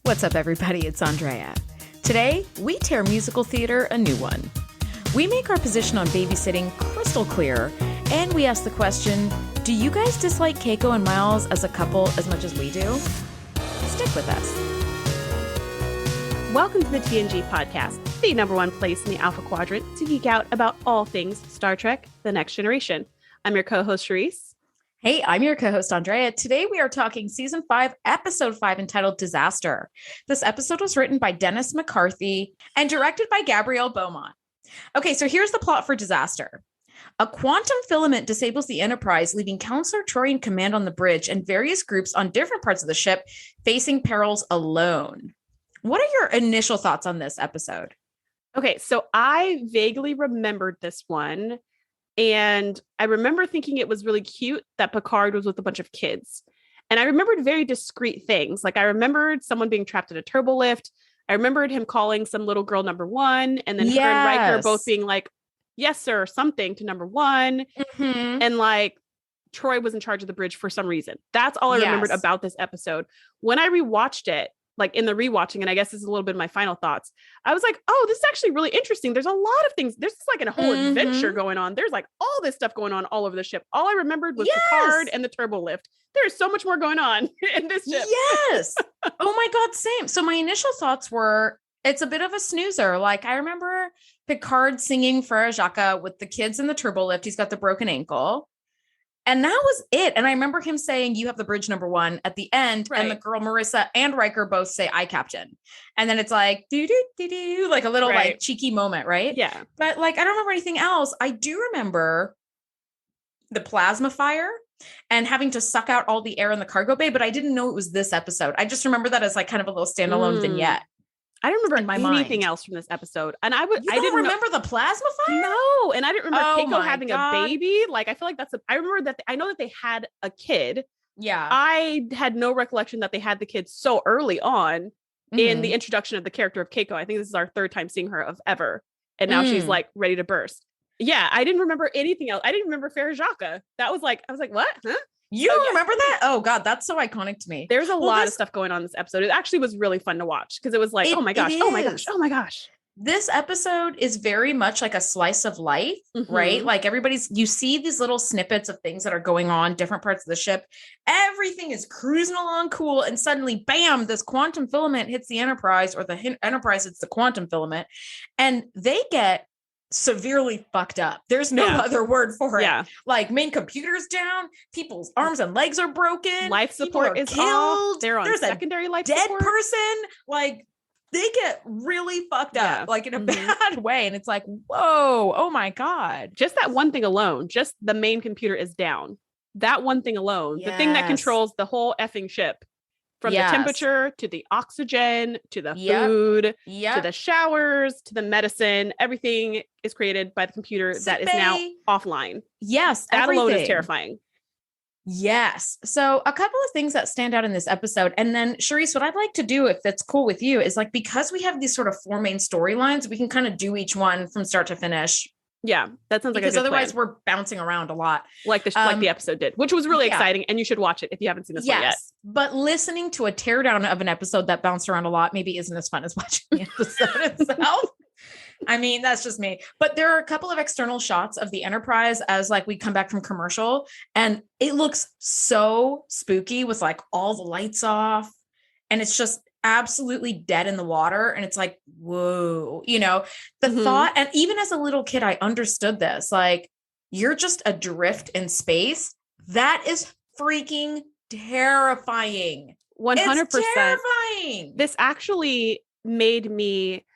What's up, everybody? It's Andrea. Today, we tear musical theater a new one. We make our position on babysitting crystal clear, and we ask the question, do you guys dislike Keiko and Miles as a couple as much as we do? Stick with us. Welcome to the TNG Podcast, the number one place in the Alpha Quadrant to geek out about all things Star Trek: The Next Generation. I'm your co-host, Shereese. Hey, I'm your co-host, Andrea. Today we are talking Season 5, Episode 5, entitled Disaster. This episode was written by Dennis McCarthy and directed by Gabrielle Beaumont. Okay, so here's the plot for Disaster. A quantum filament disables the Enterprise, leaving Counselor Troy in command on the bridge and various groups on different parts of the ship facing perils alone. What are your initial thoughts on this episode? Okay, so I vaguely remembered this one. And I remember thinking it was really cute that Picard was with a bunch of kids. And I remembered very discreet things. Like I remembered someone being trapped in a turbo lift. I remembered him calling some little girl number one. And then her and Riker both being like, yes, sir, something to number one. Mm-hmm. And like Troy was in charge of the bridge for some reason. That's all I remembered about this episode. When I rewatched it, like in the rewatching, and I guess this is a little bit of my final thoughts, I was like, oh, this is actually really interesting. There's a lot of things. There's like a whole adventure going on. There's like all this stuff going on all over the ship. All I remembered was Picard and the turbo lift. There's so much more going on in this ship. Yes. Oh my God, same. So my initial thoughts were, it's a bit of a snoozer. Like I remember Picard singing for Ajaka with the kids in the turbo lift. He's got the broken ankle. And that was it. And I remember him saying, you have the bridge number one at the end. Right. And the girl, Marissa and Riker both say, I captain. And then it's like, do, like a little like cheeky moment. Right. Yeah. But like, I don't remember anything else. I do remember the plasma fire and having to suck out all the air in the cargo bay, but I didn't know it was this episode. I just remember that as like kind of a little standalone vignette. I don't remember anything else from this episode. And I didn't remember the plasma fire? No. And I didn't remember Keiko having a baby. Like, I feel like I remember that I know that they had a kid. Yeah. I had no recollection that they had the kid so early on in the introduction of the character of Keiko. I think this is our third time seeing her of ever. And now she's like ready to burst. Yeah. I didn't remember anything else. I didn't remember Farajaka. That was like, I was like, what? Huh? You don't remember that? Oh God, that's so iconic to me. There's a lot of stuff going on in this episode. It actually was really fun to watch because it was like, oh my gosh. This episode is very much like a slice of life, right? Like you see these little snippets of things that are going on, different parts of the ship. Everything is cruising along cool. And suddenly, bam, this quantum filament hits the Enterprise, or the Enterprise hits the quantum filament. And they get severely fucked up. There's no other word for it. Yeah. Like main computer's down, people's arms and legs are broken, life support is killed. Off. They're on secondary life dead support. Person. Like they get really fucked up, like in a bad way. And it's like, whoa, oh my God. Just that one thing alone, just the main computer is down. That one thing alone, the thing that controls the whole effing ship. From the temperature to the oxygen, to the food, to the showers, to the medicine, everything is created by the computer that is now offline. Yes. That alone is terrifying. Yes. So a couple of things that stand out in this episode. And then Shereese, what I'd like to do, if that's cool with you, is like, because we have these sort of four main storylines, we can kind of do each one from start to finish. Yeah, that sounds like a good otherwise plan. We're bouncing around a lot. Like the episode did, which was really exciting. And you should watch it if you haven't seen this one yet. But listening to a teardown of an episode that bounced around a lot maybe isn't as fun as watching the episode itself. I mean, that's just me. But there are a couple of external shots of the Enterprise as like we come back from commercial, and it looks so spooky with like all the lights off, and it's just absolutely dead in the water. And it's like, whoa, the thought. And even as a little kid, I understood this. Like, you're just adrift in space. That is freaking terrifying. 100%. It's terrifying. This actually made me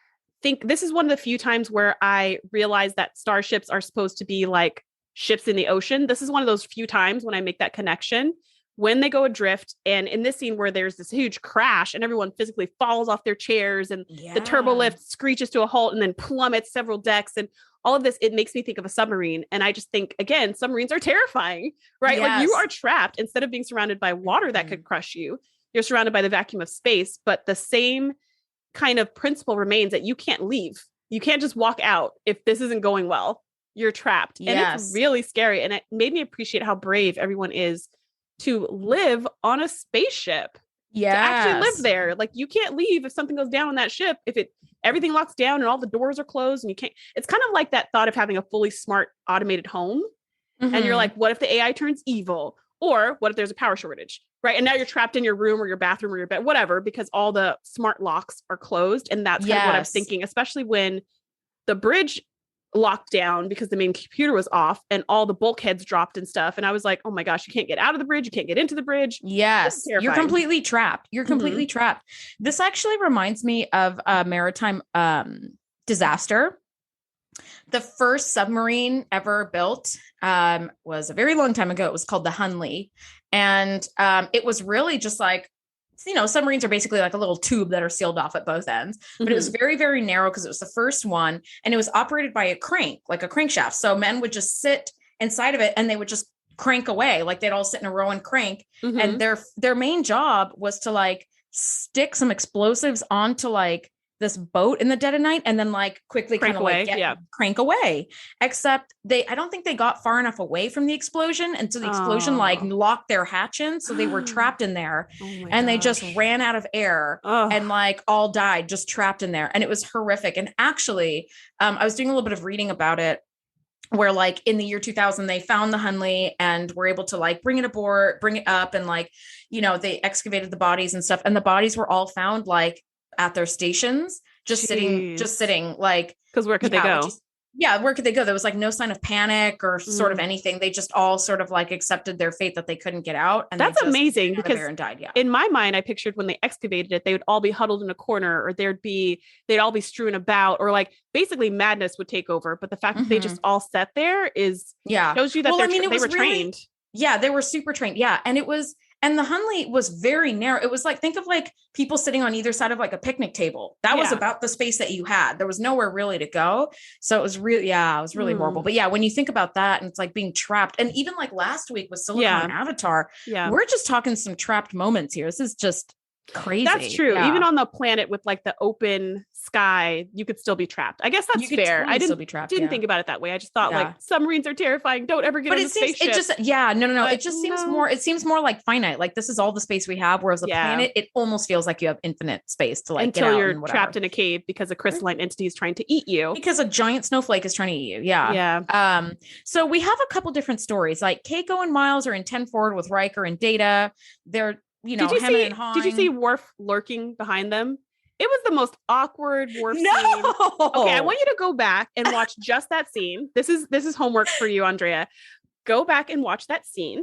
think, this is one of the few times where I realized that starships are supposed to be like ships in the ocean. This is one of those few times when I make that connection. When they go adrift, and in this scene where there's this huge crash and everyone physically falls off their chairs and the turbo lift screeches to a halt and then plummets several decks and all of this, it makes me think of a submarine. And I just think, again, submarines are terrifying, right? Like you are trapped. Instead of being surrounded by water that could crush you, you're surrounded by the vacuum of space. But the same kind of principle remains that you can't leave. You can't just walk out if this isn't going well. You're trapped. And it's really scary. And it made me appreciate how brave everyone is to live on a spaceship. to actually live Yes. there. Like you can't leave if something goes down on that ship. If everything locks down and all the doors are closed and you can't, it's kind of like that thought of having a fully smart automated home. And you're like, what if the AI turns evil? Or what if there's a power shortage? Right. And now you're trapped in your room or your bathroom or your bed, whatever, because all the smart locks are closed. And that's kind of what I'm thinking, especially when the bridge locked down because the main computer was off and all the bulkheads dropped and stuff. And I was like, oh my gosh, you can't get out of the bridge. You can't get into the bridge. Yes. You're completely trapped. You're completely trapped. This actually reminds me of a maritime disaster. The first submarine ever built was a very long time ago. It was called the Hunley. And it was really just like, submarines are basically like a little tube that are sealed off at both ends, but it was very, very narrow because it was the first one and it was operated by a crank, like a crankshaft. So men would just sit inside of it and they would just crank away. Like they'd all sit in a row and crank. And their main job was to like stick some explosives onto like this boat in the dead of night and then like quickly kind of like crank away. Except I don't think they got far enough away from the explosion. And so the explosion like locked their hatch in. So they were trapped in there and they just ran out of air and like all died just trapped in there. And it was horrific. And actually, I was doing a little bit of reading about it where like in the year 2000, they found the Hunley and were able to like bring it up and like, they excavated the bodies and stuff. And the bodies were all found like at their stations, just sitting like, because where could they go? Where could they go? There was like no sign of panic or sort of anything. They just all sort of like accepted their fate that they couldn't get out. And that's amazing because and died. In my mind, I pictured when they excavated it, they would all be huddled in a corner or they'd all be strewn about or like basically madness would take over. But the fact that they just all sat there shows you that they were trained. Yeah, they were super trained. Yeah. And the Hunley was very narrow. It was like, think of like people sitting on either side of like a picnic table. That was about the space that you had. There was nowhere really to go. So it was really horrible. But yeah, when you think about that and it's like being trapped and even like last week with Silicon and Avatar, we're just talking some trapped moments here. This is just crazy. That's true. Yeah. Even on the planet with like the open sky, you could still be trapped. I guess that's fair. Totally I didn't be trapped, think about it that way. I just thought like submarines are terrifying. Don't ever get in a spaceship. It just seems more. It seems more like finite. Like this is all the space we have. Whereas a planet, it almost feels like you have infinite space to like until you're trapped in a cave because a crystalline entity is trying to eat you. Because a giant snowflake is trying to eat you. Yeah. Yeah. So we have a couple different stories. Like Keiko and Miles are in 10 forward with Riker and Data. They're did you see Worf lurking behind them? It was the most awkward Worf scene. Okay, I want you to go back and watch just that scene. This is homework for you, Andrea. Go back and watch that scene.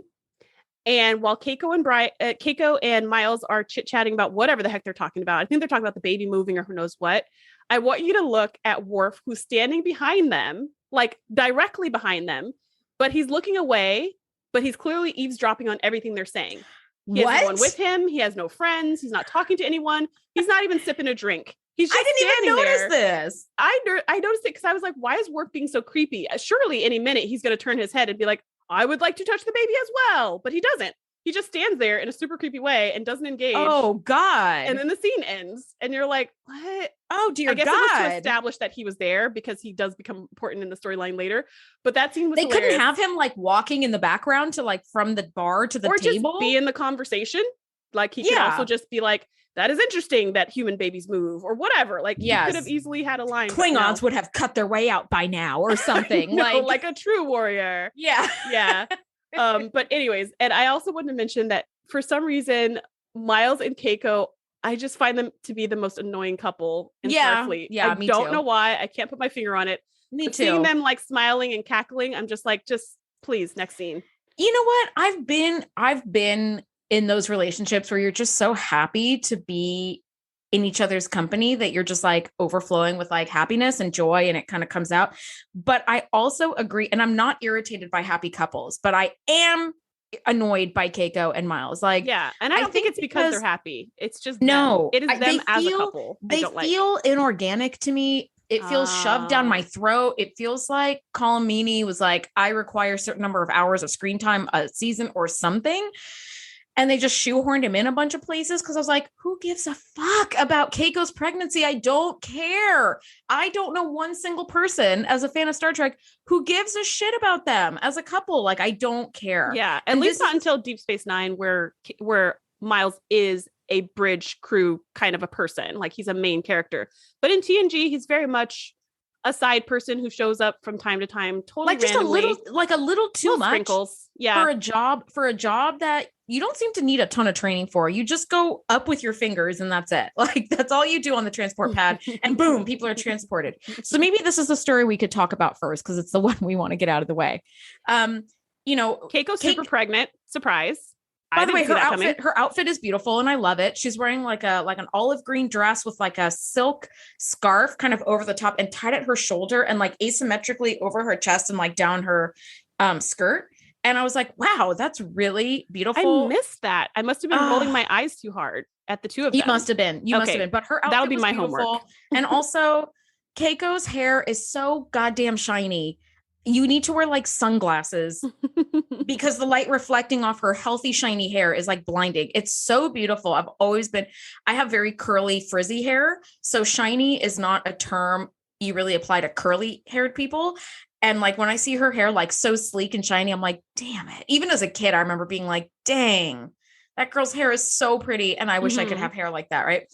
And while Keiko and Miles are chit-chatting about whatever the heck they're talking about, I think they're talking about the baby moving or who knows what. I want you to look at Worf, who's standing behind them, like directly behind them, but he's looking away, but he's clearly eavesdropping on everything they're saying. He has no one with him. He has no friends. He's not talking to anyone. He's not even sipping a drink. He's just I didn't even notice this. I noticed it because I was like, why is Worf being so creepy? Surely any minute he's going to turn his head and be like, I would like to touch the baby as well. But he doesn't. He just stands there in a super creepy way and doesn't engage. Oh, God. And then the scene ends. And you're like, what? Oh, dear God. I guess it was to establish that he was there because he does become important in the storyline later. But that scene was hilarious. Couldn't have him like walking in the background to like from the bar to the table? Or just be in the conversation. Like he could also just be like, that is interesting that human babies move or whatever. Like you could have easily had a line. Klingons would have cut their way out by now or something. like a true warrior. Yeah. Yeah. But anyways, and I also wanted to mention that for some reason, Miles and Keiko, I just find them to be the most annoying couple in Starfleet. Yeah, I don't know why. I can't put my finger on it. Me too. Seeing them like smiling and cackling, I'm just like, just please, next scene. You know what? I've been in those relationships where you're just so happy to be in each other's company that you're just like overflowing with like happiness and joy and it kind of comes out. But I also agree, and I'm not irritated by happy couples, but I am annoyed by Keiko and Miles. Like, yeah. And I don't think it's because they're happy. It's just no, it is them as a couple. They feel inorganic to me. It feels shoved down my throat. It feels like Colm Meaney was like, I require a certain number of hours of screen time a season or something. And they just shoehorned him in a bunch of places because I was like, who gives a fuck about Keiko's pregnancy? I don't care. I don't know one single person as a fan of Star Trek who gives a shit about them as a couple. Like, I don't care. Yeah. At least not until Deep Space Nine, where Miles is a bridge crew kind of a person. Like he's a main character. But in TNG, he's very much a side person who shows up from time to time, totally like just randomly. a little too Little much sprinkles. Yeah. for a job that you don't seem to need a ton of training for. You just go up with your fingers and that's it. Like that's all you do on the transport pad and boom, people are transported. So maybe this is the story we could talk about first because it's the one we want to get out of the way. Keiko's super pregnant. Surprise. By the way, her outfit is beautiful and I love it. She's wearing like an olive green dress with like a silk scarf kind of over the top and tied at her shoulder and like asymmetrically over her chest and like down her skirt. And I was like, wow, that's really beautiful. I missed that. I must have been rolling my eyes too hard at the two of them. You must have been. But her outfit that'll be was my beautiful. homework. And also Keiko's hair is so goddamn shiny. You need to wear like sunglasses because the light reflecting off her healthy, shiny hair is like blinding. It's so beautiful. I have very curly, frizzy hair. So shiny is not a term you really apply to curly haired people. And like when I see her hair like so sleek and shiny, I'm like, damn it. Even as a kid, I remember being like, dang, that girl's hair is so pretty. And I wish I could have hair like that. Right.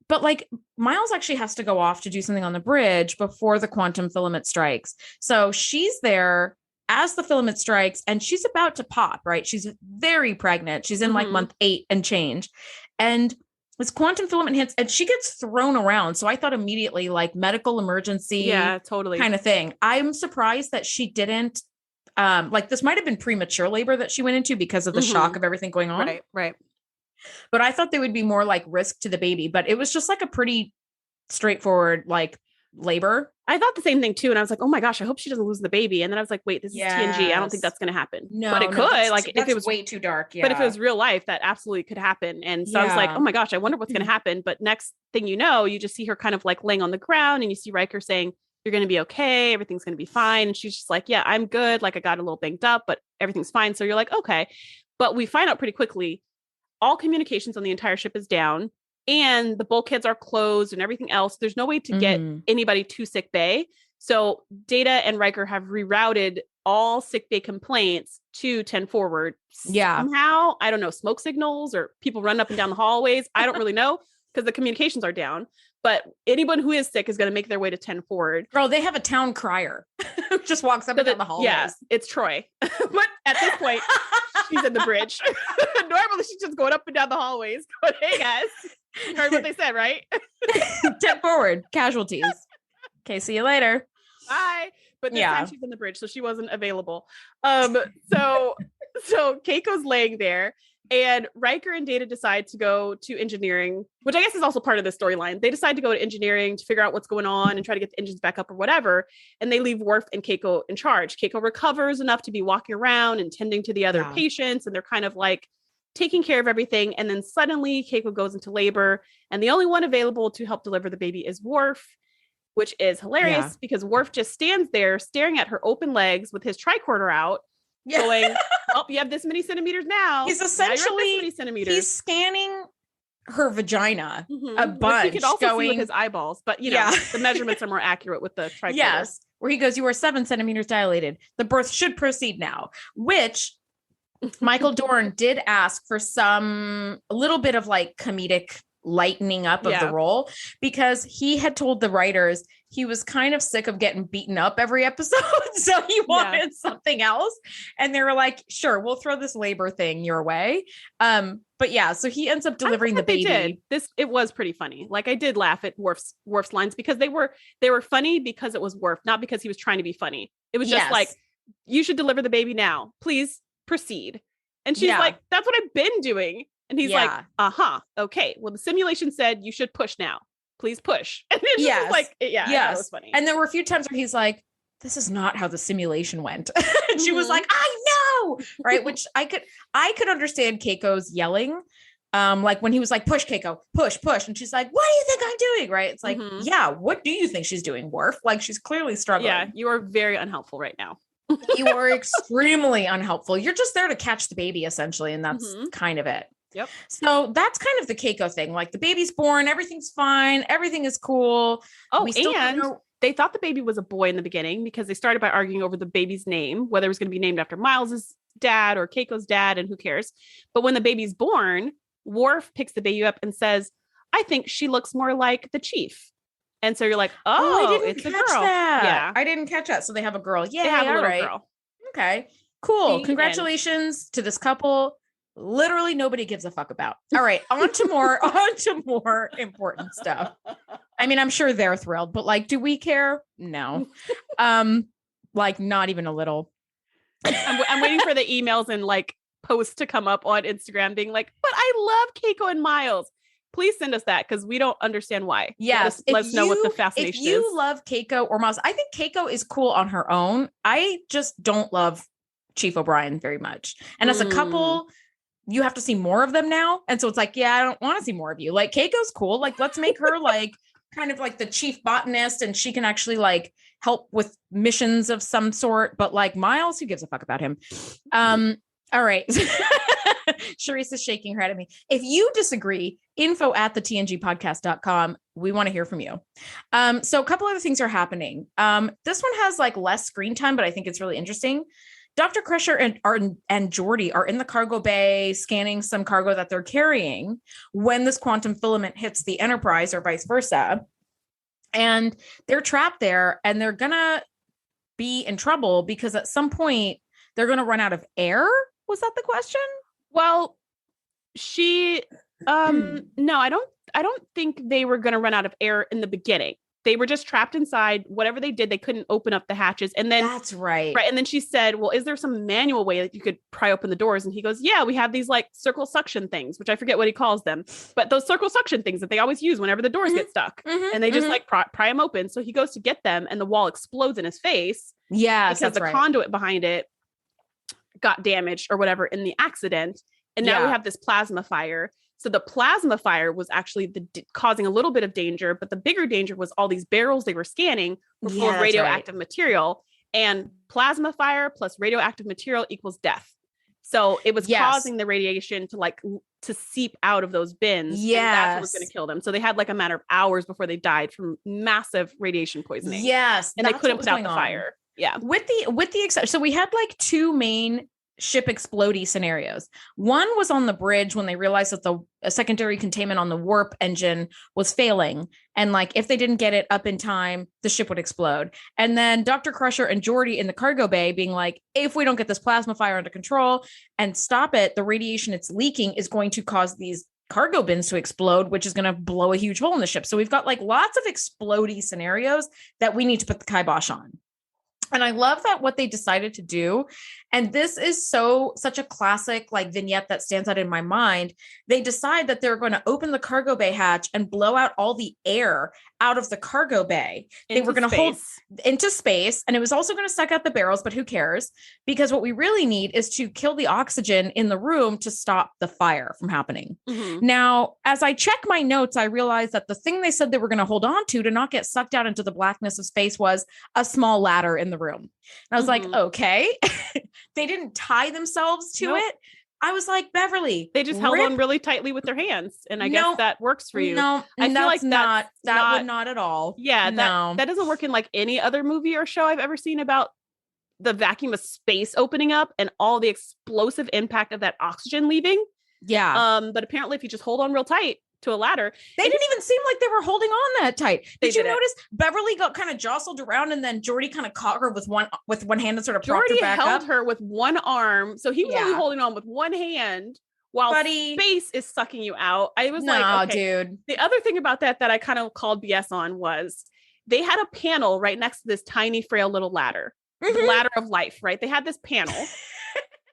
But like Miles actually has to go off to do something on the bridge before the quantum filament strikes. So she's there as the filament strikes and she's about to pop, right? She's very pregnant. She's in like month 8 and change. And this quantum filament hits and she gets thrown around. So I thought immediately like medical emergency. Yeah, totally. Kind of thing. I'm surprised that she didn't like this might've been premature labor that she went into because of the shock of everything going on. Right. But I thought there would be more like risk to the baby, but it was just like a pretty straightforward like labor. I thought the same thing too. And I was like, oh my gosh, I hope she doesn't lose the baby. And then I was like, wait, this is TNG. I don't think that's going to happen. No, but it could. Like if it was way too dark. Yeah. But if it was real life, that absolutely could happen. And so I was like, oh my gosh, I wonder what's going to happen. But next thing you know, you just see her kind of like laying on the ground and you see Riker saying, you're going to be okay. Everything's going to be fine. And she's just like, yeah, I'm good. Like I got a little banged up, but everything's fine. So you're like, okay. But we find out pretty quickly, all communications on the entire ship is down and the bulkheads are closed and everything else. There's no way to get anybody to sick bay. So Data and Riker have rerouted all sick bay complaints to 10 forward. Yeah. Somehow, I don't know, smoke signals or people run up and down the hallways. I don't really know because the communications are down. But anyone who is sick is going to make their way to 10 forward. Girl, they have a town crier who just walks up and down the hallways. Yeah, it's Troy. But at this point, she's in the bridge. Normally, she's just going up and down the hallways going, hey, guys. Heard what they said, right? 10 forward, casualties. Okay, see you later. Bye. But this time she's in the bridge, so she wasn't available. So Keiko's laying there. And Riker and Data decide to go to engineering, which I guess is also part of the storyline. They decide to go to engineering to figure out what's going on and try to get the engines back up or whatever. And they leave Worf and Keiko in charge. Keiko recovers enough to be walking around and tending to the other patients. And they're kind of like taking care of everything. And then suddenly Keiko goes into labor. And the only one available to help deliver the baby is Worf, which is hilarious because Worf just stands there staring at her open legs with his tricorder out. Going, oh, you have this many centimeters now. He's essentially he's scanning her vagina a bunch. He could also see with his eyeballs, but you know the measurements are more accurate with the tricorder. Yes, where he goes, you are 7 centimeters dilated. The birth should proceed now. Which Michael Dorn did ask for a little bit of like comedic lightening up of the role because he had told the writers he was kind of sick of getting beaten up every episode. So he wanted something else. And they were like, sure, we'll throw this labor thing your way. But yeah, so he ends up delivering the baby. It was pretty funny. Like I did laugh at Worf's lines because they were funny because it was Worf, not because he was trying to be funny. It was just like, you should deliver the baby now. Please proceed. And she's like, that's what I've been doing. And he's like, okay. Well, the simulation said you should push now. Please push. And it's just like, that was funny. And there were a few times where he's like, this is not how the simulation went. And she was like, I know. Right. Which I could understand Keiko's yelling. Like when he was like, push Keiko, push. And she's like, what do you think I'm doing? Right. It's like, what do you think she's doing, Worf? Like she's clearly struggling. Yeah. You are very unhelpful right now. You are extremely unhelpful. You're just there to catch the baby essentially. And that's kind of it. Yep. So that's kind of the Keiko thing. Like the baby's born, everything's fine, everything is cool. Oh, they thought the baby was a boy in the beginning because they started by arguing over the baby's name, whether it was going to be named after Miles's dad or Keiko's dad, and who cares. But when the baby's born, Worf picks the baby up and says, I think she looks more like the chief. And so you're like, it's a girl. That. Yeah. I didn't catch that. So they have a girl. Yeah, they have a little girl. Okay, cool. The Congratulations to this couple. Literally nobody gives a fuck about. All right, on to more important stuff. I mean, I'm sure they're thrilled, but like, do we care? No. Like not even a little. I'm waiting for the emails and like posts to come up on Instagram being like, but I love Keiko and Miles. Please send us that because we don't understand why. Yes. Let us know what the fascination is. If you love Keiko or Miles, I think Keiko is cool on her own. I just don't love Chief O'Brien very much. And as a couple, you have to see more of them now. And so it's like, yeah, I don't want to see more of you. Like Keiko's cool. Like, let's make her like kind of like the chief botanist and she can actually like help with missions of some sort. But like Miles, who gives a fuck about him? All right. Shereese is shaking her head at me. If you disagree, info@thetngpodcast.com. We want to hear from you. So a couple other things are happening. This one has like less screen time, but I think it's really interesting. Dr. Crusher and Geordi are in the cargo bay scanning some cargo that they're carrying when this quantum filament hits the Enterprise or vice versa. And they're trapped there and they're going to be in trouble because at some point they're going to run out of air. Was that the question? Well, no, I don't think they were going to run out of air in the beginning. They were just trapped inside. Whatever they did, they couldn't open up the hatches. And then that's right. Right. And then she said, well, is there some manual way that you could pry open the doors? And he goes, yeah, we have these like circle suction things, which I forget what he calls them, but those circle suction things that they always use whenever the doors get stuck and they just like pry them open. So he goes to get them and the wall explodes in his face. Yeah. Because the conduit behind it got damaged or whatever in the accident. And now we have this plasma fire. So the plasma fire was actually causing a little bit of danger, but the bigger danger was all these barrels they were scanning were full of radioactive material, and plasma fire plus radioactive material equals death. So it was causing the radiation to seep out of those bins. Yeah, that's what was going to kill them. So they had like a matter of hours before they died from massive radiation poisoning. Yes, and they couldn't put out the fire. Yeah, with the exception, so we had like two main ship explodey scenarios. One was on the bridge when they realized that the secondary containment on the warp engine was failing. And like, if they didn't get it up in time, the ship would explode. And then Dr. Crusher and Geordi in the cargo bay being like, if we don't get this plasma fire under control and stop it, the radiation it's leaking is going to cause these cargo bins to explode, which is going to blow a huge hole in the ship. So we've got like lots of explodey scenarios that we need to put the kibosh on. And I love that what they decided to do. And this is such a classic like vignette that stands out in my mind. They decide that they're going to open the cargo bay hatch and blow out all the air out of the cargo bay. They were going to hold into space. And it was also going to suck out the barrels, but who cares? Because what we really need is to kill the oxygen in the room to stop the fire from happening. Now, as I check my notes, I realized that the thing they said they were going to hold on to not get sucked out into the blackness of space was a small ladder in the room. And I was like, okay. They didn't tie themselves to it. I was like, Beverly, they just held on really tightly with their hands. And I guess that works for you. No, I feel like that would not at all. Yeah. That doesn't work in like any other movie or show I've ever seen about the vacuum of space opening up and all the explosive impact of that oxygen leaving. Yeah. But apparently if you just hold on real tight to a ladder, they didn't even seem like they were holding on that tight. Did you notice Beverly got kind of jostled around and then Geordi kind of caught her with one hand and sort of propped her back up? Geordi held her with one arm. So he was only holding on with one hand while space is sucking you out. I was like, okay. Dude. The other thing about that I kind of called BS on was they had a panel right next to this tiny, frail little ladder, the ladder of life, right? They had this panel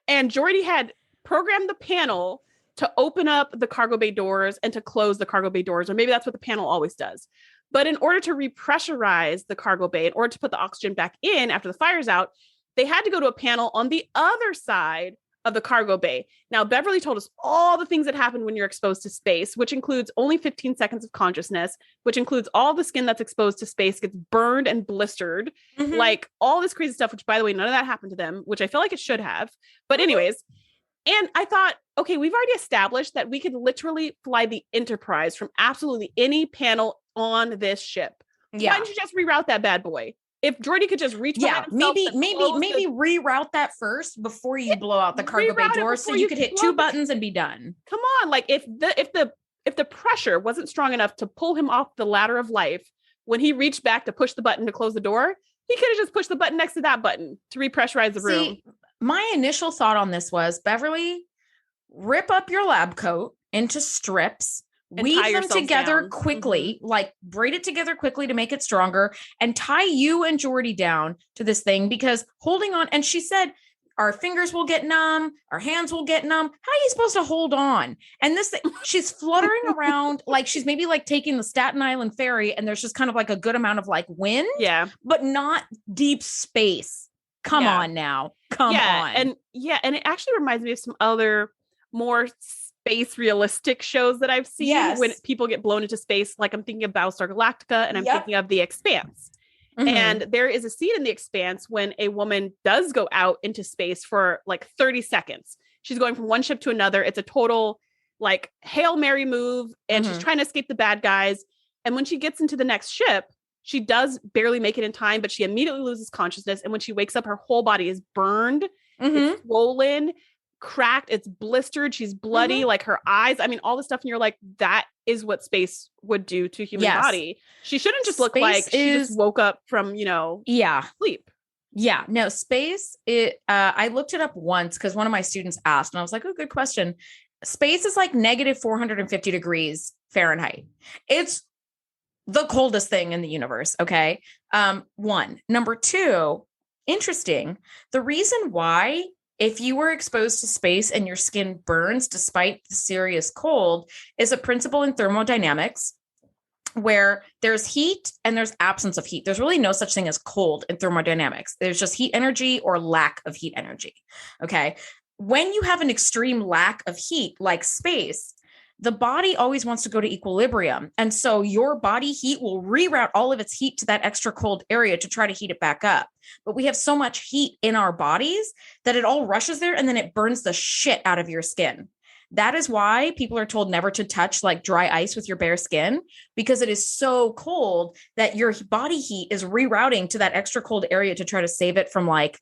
and Geordi had programmed the panel to open up the cargo bay doors and to close the cargo bay doors, or maybe that's what the panel always does. But in order to repressurize the cargo bay, in order to put the oxygen back in after the fire's out, they had to go to a panel on the other side of the cargo bay. Now, Beverly told us all the things that happen when you're exposed to space, which includes only 15 seconds of consciousness, which includes all the skin that's exposed to space gets burned and blistered, like all this crazy stuff, which by the way, none of that happened to them, which I feel like it should have. But anyways, and I thought, okay, we've already established that we could literally fly the Enterprise from absolutely any panel on this ship. Yeah. Why don't you just reroute that bad boy? if Jordy could just reach behind himself maybe reroute that first before you blow out the cargo bay door so you could hit 2 buttons and be done. Come on. Like if the pressure wasn't strong enough to pull him off the ladder of life, when he reached back to push the button to close the door, he could have just pushed the button next to that button to repressurize the room. See, my initial thought on this was, Beverly, rip up your lab coat into strips, weave them together quickly, like braid it together quickly to make it stronger, and tie you and Jordy down to this thing, because holding on, and she said, our fingers will get numb, our hands will get numb. How are you supposed to hold on? And this thing, she's fluttering around like she's maybe like taking the Staten Island ferry, and there's just kind of like a good amount of like wind, but not deep space. Come on now. Come on. And it actually reminds me of some other more space realistic shows that I've seen when people get blown into space. Like I'm thinking of Battlestar Galactica, and I'm thinking of The Expanse. And there is a scene in The Expanse when a woman does go out into space for like 30 seconds. She's going from one ship to another. It's a total like Hail Mary move, and she's trying to escape the bad guys. And when she gets into the next ship, she does barely make it in time, but she immediately loses consciousness. And when she wakes up, her whole body is burned, it's swollen, cracked, it's blistered, she's bloody, like her eyes. I mean, all this stuff. And you're like, that is what space would do to a human body. She shouldn't just look like she just woke up from, sleep. Yeah, no, space, I looked it up once because one of my students asked, and I was like, oh, good question. Space is like negative 450 degrees Fahrenheit. It's the coldest thing in the universe. Okay. One. Number two, interesting. The reason why, if you were exposed to space and your skin burns despite the serious cold, is a principle in thermodynamics where there's heat and there's absence of heat. There's really no such thing as cold in thermodynamics. There's just heat energy or lack of heat energy. Okay. When you have an extreme lack of heat, like space, the body always wants to go to equilibrium. And so your body heat will reroute all of its heat to that extra cold area to try to heat it back up. But we have so much heat in our bodies that it all rushes there, and then it burns the shit out of your skin. That is why people are told never to touch like dry ice with your bare skin, because it is so cold that your body heat is rerouting to that extra cold area to try to save it from like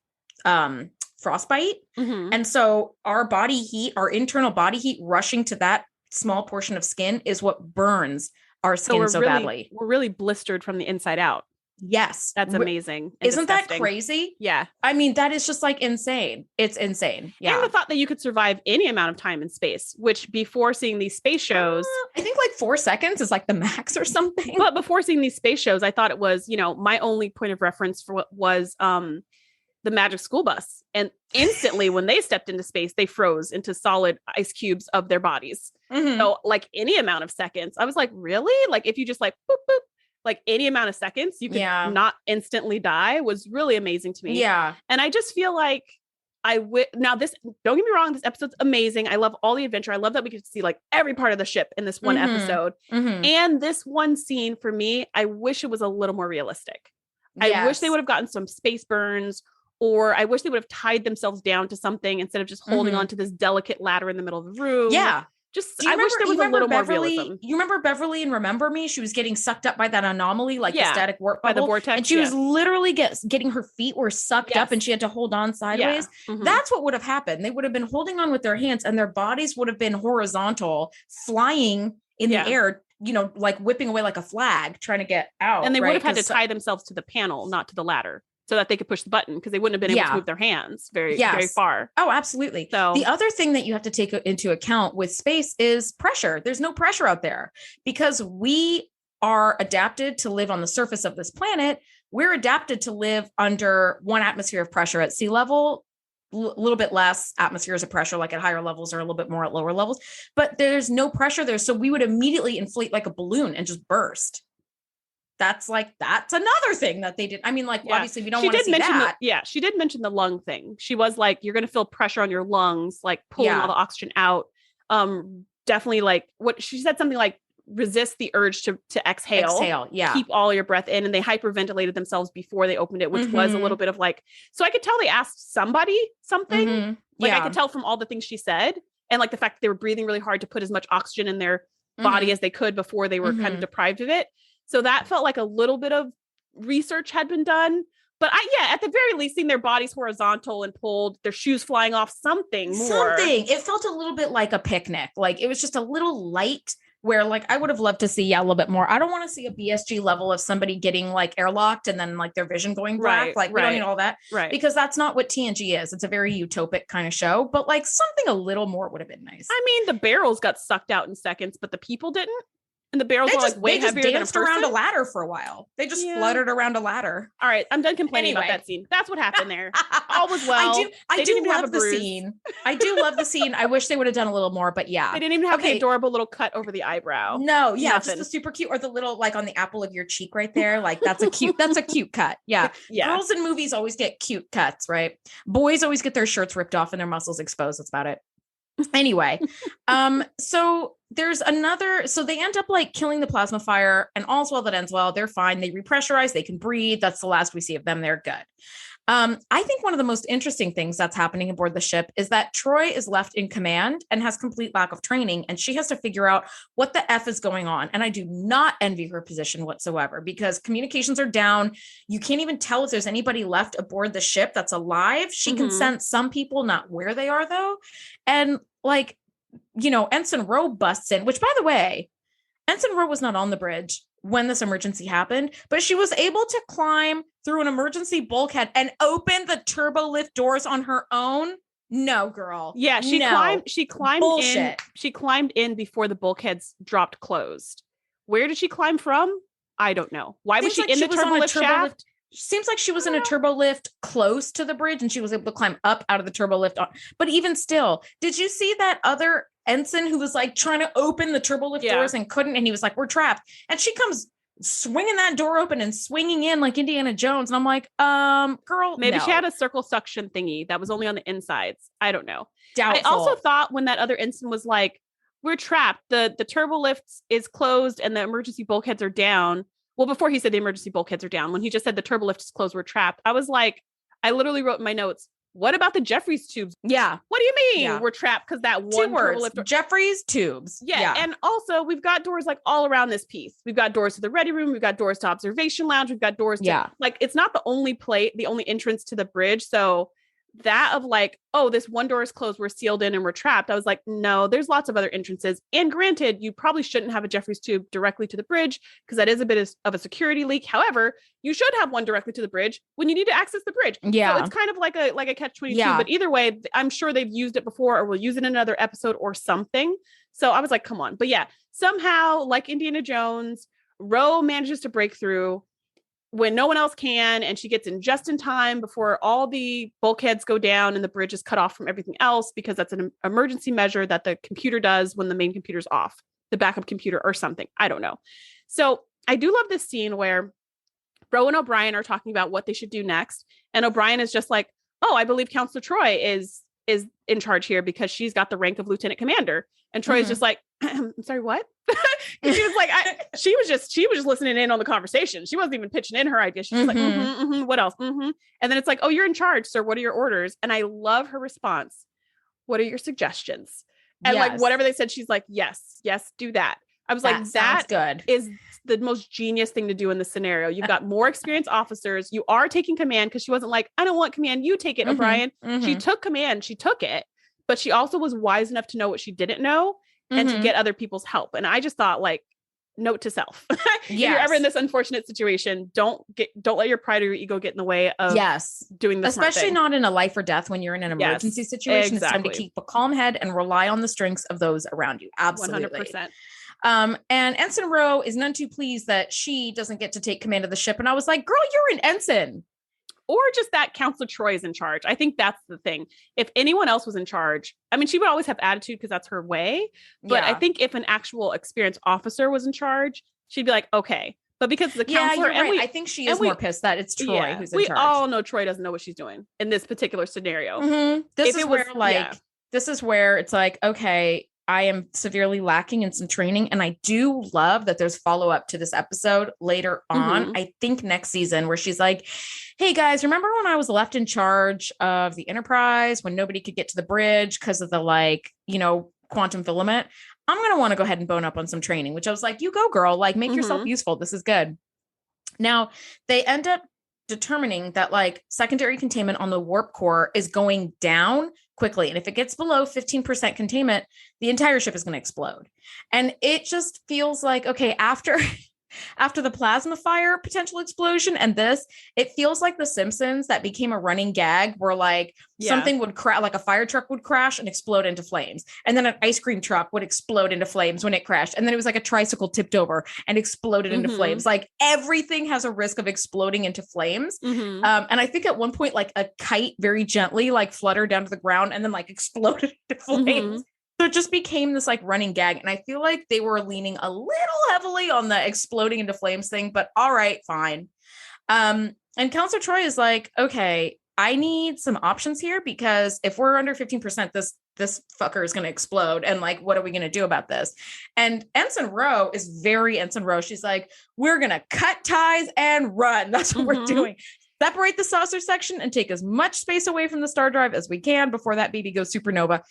frostbite. And so our body heat, our internal body heat rushing to that small portion of skin is what burns our skin so badly. We're really blistered from the inside out. Yes. That's amazing. Isn't that crazy? Yeah. I mean, that is just like insane. It's insane. Yeah. And the thought that you could survive any amount of time in space, which before seeing these space shows, I think like 4 seconds is like the max or something. But before seeing these space shows, I thought it was, my only point of reference for what was the Magic School Bus. And instantly when they stepped into space, they froze into solid ice cubes of their bodies. So like any amount of seconds, I was like, really? Like if you just like, boop, boop, like any amount of seconds, you could not instantly die, was really amazing to me. Yeah. And I just feel like now this, don't get me wrong, this episode's amazing. I love all the adventure. I love that we get to see like every part of the ship in this one episode. And this one scene for me, I wish it was a little more realistic. I wish they would have gotten some space burns, or I wish they would have tied themselves down to something instead of just holding on to this delicate ladder in the middle of the room. Yeah. I wish there was a little more realism. You remember Beverly and Remember Me? She was getting sucked up by that anomaly, like the static warp by bubble, the vortex. and she was literally getting her feet were sucked up and she had to hold on sideways. That's what would have happened. They would have been holding on with their hands and their bodies would have been horizontal, flying in the air, like whipping away like a flag, trying to get out. And they would have had to tie themselves to the panel, not to the ladder, so that they could push the button, because they wouldn't have been able to move their hands very far. Oh, absolutely. So the other thing that you have to take into account with space is pressure. There's no pressure out there because we are adapted to live on the surface of this planet. We're adapted to live under 1 atmosphere of pressure at sea level, a little bit less atmospheres of pressure, like at higher levels, or a little bit more at lower levels, but there's no pressure there. So we would immediately inflate like a balloon and just burst. That's another thing that they did. I mean, like, obviously we don't want to see that. She did mention the lung thing. She was like, you're going to feel pressure on your lungs, like pulling all the oxygen out. Definitely like what she said, something like resist the urge to exhale. Keep all your breath in. And they hyperventilated themselves before they opened it, which was a little bit of like, so I could tell they asked somebody something. I could tell from all the things she said. And like the fact that they were breathing really hard to put as much oxygen in their body as they could before they were kind of deprived of it. So that felt like a little bit of research had been done. But at the very least, seeing their bodies horizontal and pulled, their shoes flying off, something more. Something. It felt a little bit like a picnic. Like it was just a little light where like I would have loved to see a little bit more. I don't want to see a BSG level of somebody getting like airlocked and then like their vision going black. Like we don't need all that. Right. Because that's not what TNG is. It's a very utopic kind of show, but like something a little more would have been nice. I mean, the barrels got sucked out in seconds, but the people didn't. And the barrels were like way heavier than a person. Around a ladder for a while. They just fluttered around a ladder. All right, I'm done complaining about that scene. That's what happened there. All was well. I do love the scene. I do love the scene. I wish they would have done a little more, but yeah. They didn't even have the adorable little cut over the eyebrow. No, yeah, just the super cute or the little like on the apple of your cheek right there. Like that's a cute cut. Yeah. Girls in movies always get cute cuts, right? Boys always get their shirts ripped off and their muscles exposed. That's about it. Anyway, so there's another, so they end up like killing the plasma fire and all's well that ends well. They're fine. They repressurize, they can breathe. That's the last we see of them. They're good. I think one of the most interesting things that's happening aboard the ship is that Troy is left in command and has complete lack of training, and she has to figure out what the F is going on. And I do not envy her position whatsoever because communications are down. You can't even tell if there's anybody left aboard the ship that's alive. She can sense some people, not where they are though. And like, you know, Ensign Rowe busts in, which by the way, Ensign Rowe was not on the bridge when this emergency happened, but she was able to climb through an emergency bulkhead and open the turbo lift doors on her own. No, girl. Yeah, she climbed Bullshit. In. She climbed in before the bulkheads dropped closed. Where did she climb from? I don't know. Why was she in the turbo lift shaft? Seems like she was in a turbo lift close to the bridge and she was able to climb up out of the turbo lift. But even still, did you see that other ensign who was like trying to open the turbo lift doors and couldn't? And he was like, we're trapped. And she comes swinging that door open and swinging in like Indiana Jones. And I'm like, girl, maybe she had a circle suction thingy that was only on the insides. I don't know. Doubtful. I also thought when that other ensign was like, we're trapped, the turbo lift is closed and the emergency bulkheads are down. Well, before he said the emergency bulkheads are down, when he just said the turbo lift is closed, we're trapped, I was like, I literally wrote in my notes, what about the Jeffries tubes? Yeah. What do you mean we're trapped? Because that one turbo lift. Jeffries tubes. Yeah. And also we've got doors like all around this piece. We've got doors to the ready room. We've got doors to observation lounge. We've got doors to like, it's not the only entrance to the bridge. So that of like, oh, this one door is closed, we're sealed in and we're trapped. I was like, no, there's lots of other entrances. And granted, you probably shouldn't have a Jeffries tube directly to the bridge because that is a bit of a security leak. However, you should have one directly to the bridge when you need to access the bridge. Yeah. So it's kind of like a catch-22, but either way, I'm sure they've used it before or will use it in another episode or something. So I was like, come on. But yeah, somehow like Indiana Jones, Roe manages to break through when no one else can, and she gets in just in time before all the bulkheads go down and the bridge is cut off from everything else, because that's an emergency measure that the computer does when the main computer's off, the backup computer or something. I don't know. So I do love this scene where Ro and O'Brien are talking about what they should do next. And O'Brien is just like, oh, I believe Counselor Troy is in charge here because she's got the rank of lieutenant commander. And Troy is just like, I'm sorry, what? She was like, she was just listening in on the conversation. She wasn't even pitching in her idea. She's like, what else? And then it's like, oh, you're in charge, sir. What are your orders? And I love her response. What are your suggestions? And like, whatever they said, she's like, yes, do that. I was like, that good. Is the most genius thing to do in this scenario. You've got more experienced officers. You are taking command, because she wasn't like, I don't want command. You take it, O'Brien. She took command. She took it, but she also was wise enough to know what she didn't know and to get other people's help. And I just thought, like, note to self, if you're ever in this unfortunate situation, don't let your pride or your ego get in the way of doing this, especially not in a life or death. When you're in an emergency situation, it's time to keep a calm head and rely on the strengths of those around you. Absolutely. 100%. And Ensign Rowe is none too pleased that she doesn't get to take command of the ship. And I was like, girl, you're an ensign. Or just that Counselor Troy is in charge. I think that's the thing. If anyone else was in charge, I mean, she would always have attitude because that's her way. But I think if an actual experienced officer was in charge, she'd be like, okay. But because the counselor, you're right. I think she is more pissed that it's Troy who's in charge. We all know Troy doesn't know what she's doing in this particular scenario. This is where it's like, okay, I am severely lacking in some training. And I do love that there's follow-up to this episode later on, I think next season, where she's like, hey guys, remember when I was left in charge of the Enterprise when nobody could get to the bridge because of the quantum filament? I'm going to want to go ahead and bone up on some training, which I was like, you go girl, like make yourself useful. This is good. Now, they end up determining that like secondary containment on the warp core is going down quickly. And if it gets below 15% containment, the entire ship is going to explode. And it just feels like, okay, after the plasma fire potential explosion and this, it feels like The Simpsons that became a running gag where like something would crash, like a fire truck would crash and explode into flames. And then an ice cream truck would explode into flames when it crashed. And then it was like a tricycle tipped over and exploded into flames. Like everything has a risk of exploding into flames. And I think at one point, like a kite very gently like fluttered down to the ground and then like exploded into flames. So it just became this like running gag. And I feel like they were leaning a little heavily on the exploding into flames thing, but all right, fine. And Counselor Troy is like, okay, I need some options here because if we're under 15%, this fucker is going to explode. And like, what are we going to do about this? And Ensign Rowe is very Ensign Rowe. She's like, we're going to cut ties and run. That's what we're doing. Separate the saucer section and take as much space away from the star drive as we can before that baby goes supernova.